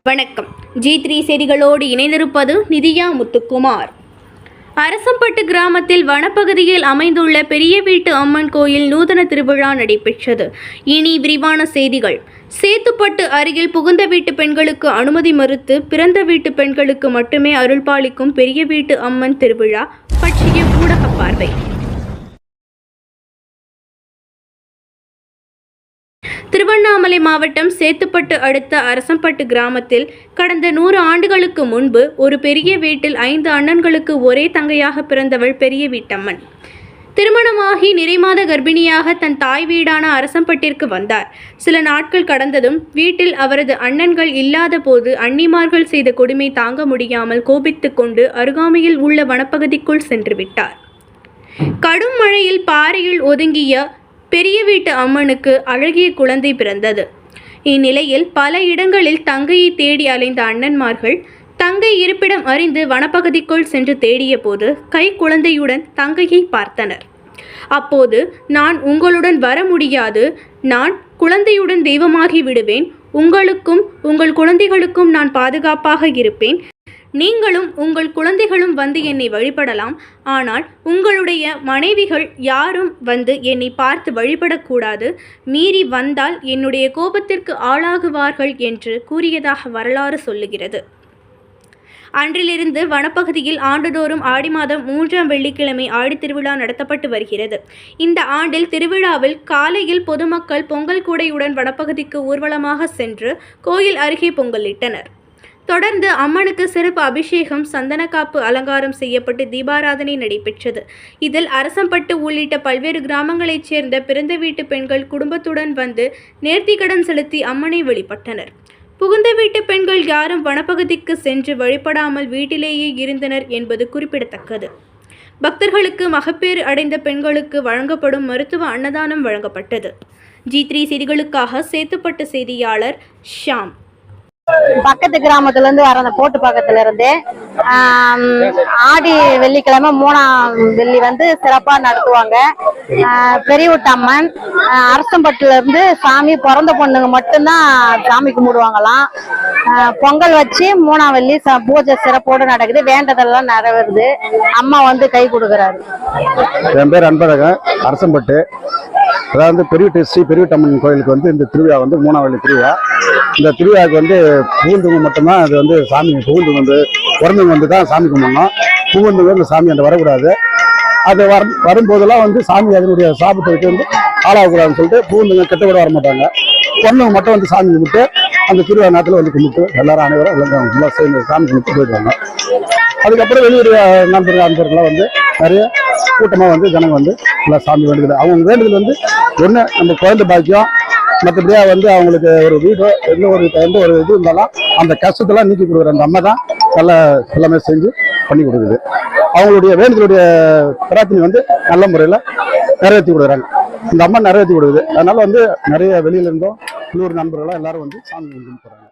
வணக்கம். G3 செய்திகளோடு இணைந்திருப்பது நிதியா முத்துக்குமார். அரசம்பட்டு கிராமத்தில் வனப்பகுதியில் அமைந்துள்ள பெரிய வீட்டு அம்மன் கோயில் நூதன திருவிழா நடைபெற்றது. இனி விரிவான செய்திகள். சேத்துப்பட்டு அருகில் புகுந்த வீட்டு பெண்களுக்கு அனுமதி மறுத்து பிறந்த வீட்டு பெண்களுக்கு மட்டுமே அருள்பாலிக்கும் பெரிய வீட்டு அம்மன் திருவிழா பற்றிய ஊடக பார்வை. திருவண்ணாமலை மாவட்டம் சேத்துப்பட்டு அடுத்த அரசம்பட்டு கிராமத்தில் கடந்த 100 ஆண்டுகளுக்கு முன்பு ஒரு பெரிய வீட்டில் 5 அண்ணன்களுக்கு ஒரே தங்கையாக பிறந்தவள் பெரிய வீட்டம்மன். திருமணமாகி நிறைமாத கர்ப்பிணியாக தன் தாய் வீடான அரசம்பட்டிற்கு வந்தார். சில நாட்கள் கடந்ததும் வீட்டில் அவரது அண்ணன்கள் இல்லாத போது அண்ணிமார்கள் செய்த கொடுமை தாங்க முடியாமல் கோபித்து கொண்டு அருகாமையில் உள்ள வனப்பகுதிக்குள் சென்று விட்டார். கடும் மழையில் பாறையில் ஒதுங்கிய பெரிய வீட்டு அம்மனுக்கு அழகிய குழந்தை பிறந்தது. இந்நிலையில் பல இடங்களில் தங்கையை தேடி அலைந்த அண்ணன்மார்கள் தங்கை இருப்பிடம் அறிந்து வனப்பகுதிக்குள் சென்று தேடிய போது கை குழந்தையுடன் தங்கையை பார்த்தனர். அப்போது, நான் உங்களுடன் வர முடியாது, நான் குழந்தையுடன் தெய்வமாகி விடுவேன், உங்களுக்கும் உங்கள் குழந்தைகளுக்கும் நான் பாதுகாப்பாக இருப்பேன், நீங்களும் உங்கள் குழந்தைகளும் வந்து என்னை வழிபடலாம், ஆனால் உங்களுடைய மனைவிகள் யாரும் வந்து என்னை பார்த்து வழிபடக்கூடாது, மீறி வந்தால் என்னுடைய கோபத்திற்கு ஆளாகுவார்கள் என்று கூறியதாக வரலாறு சொல்லுகிறது. அன்றிலிருந்து வனப்பகுதியில் ஆண்டுதோறும் ஆடி மாதம் 3ஆம் வெள்ளிக்கிழமை ஆடித்திருவிழா நடத்தப்பட்டு வருகிறது. இந்த ஆண்டில் திருவிழாவில் காலையில் பொதுமக்கள் பொங்கல் கூடையுடன் வனப்பகுதிக்கு ஊர்வலமாக சென்று கோயில் அருகே பொங்கலிட்டனர். தொடர்ந்து அம்மனுக்கு சிறப்பு அபிஷேகம், சந்தனக்காப்பு அலங்காரம் செய்யப்பட்டு தீபாராதனை நடைபெற்றது. இதில் அரசம்பட்டு உள்ளிட்ட பல்வேறு கிராமங்களைச் சேர்ந்த பிறந்த வீட்டு பெண்கள் குடும்பத்துடன் வந்து நேர்த்திக்கடன் செலுத்தி அம்மனை வழிபட்டனர். புகுந்த வீட்டு பெண்கள் யாரும் வனப்பகுதிக்கு சென்று வழிபடாமல் வீட்டிலேயே இருந்தனர் என்பது குறிப்பிடத்தக்கது. பக்தர்களுக்கு மகப்பேறு அடைந்த பெண்களுக்கு வழங்கப்படும் மருத்துவ அன்னதானம் வழங்கப்பட்டது. G3 செய்திகளுக்காக சேத்துப்பட்டு செய்தியாளர் ஷாம். பக்கத்து கிராமத்துல இருந்து வர அந்த போட்டு பக்கத்துல இருந்து ஆடி வெள்ளிக்கிழமை 3ஆம் வெள்ளி வந்து சிறப்பா நடத்துவாங்க. பெரியவுட்டம்மன் அரசம்பட்டுல இருந்து சாமி பிறந்த பொண்ணுங்க மட்டும்தான் சாமி கும்பிடுவாங்களாம். பொங்கல் வச்சு 3ஆம் வெள்ளி பூஜை சிறப்போடு நடக்குது. வேண்டதெல்லாம் நிறைவேறுது. அம்மா வந்து கை கொடுக்குறாரு. என் பேர் அன்பழகன், அரசம்பட்டு. அதாவது பெரியவுட்டம்மன் கோயிலுக்கு வந்து இந்த திருவிழா வந்து 3ஆம் வெள்ளி திருவிழா. இந்த திருவிழாவுக்கு வந்து புகுந்தவங்க மட்டும்தான் அது வந்து சாமி புகுந்தவங்க வந்து பிறந்தவங்க வந்து தான் சாமி கும்பிடணும். புகுந்தவங்க இந்த சாமி அந்த வரக்கூடாது. அது வரும்போதெல்லாம் வந்து சாமி அதனுடைய சாபத்தை விட்டு வந்து ஆளாகக்கூடாதுன்னு சொல்லிட்டு புகுந்தவங்க கெட்டவிட வர மாட்டாங்க. பொண்ணுங்க மட்டும் வந்து சாமி கும்பிட்டு அந்த திருவிழா நேரத்தில் வந்து கும்பிட்டு எல்லாரும் அனைவரும் எல்லாம் சேர்ந்து சாமி கும்பிட்டு போயிடுவாங்க. அதுக்கப்புறம் வெளியூர் நண்பர்கள்லாம் வந்து நிறைய கூட்டமாக வந்து ஜனங்க வந்து எல்லாம் சாமி வேண்டுதல், அவங்க வேண்டுதல் வந்து ஒன்று நம்ம குழந்தை பாக்கியம், மற்றபடியாக வந்து அவங்களுக்கு ஒரு வீடோ எந்த ஒரு இது இருந்தாலும் அந்த கஷ்டத்தெல்லாம் நீக்கி கொடுக்குற அந்த அம்மா தான் எல்லாமே செஞ்சு பண்ணி கொடுக்குது. அவங்களுடைய வேண்டுதலுடைய பிரார்த்தனை வந்து நல்ல முறையில் நிறைவேற்றி கொடுக்குறாங்க. இந்த அம்மா நிறைவேற்றி கொடுக்குது. அதனால வந்து நிறைய வெளியில இருந்தோம் உள்ளூர் நண்பர்களாக எல்லாரும் வந்து சாமி கும்பிட்டு போகிறாங்க.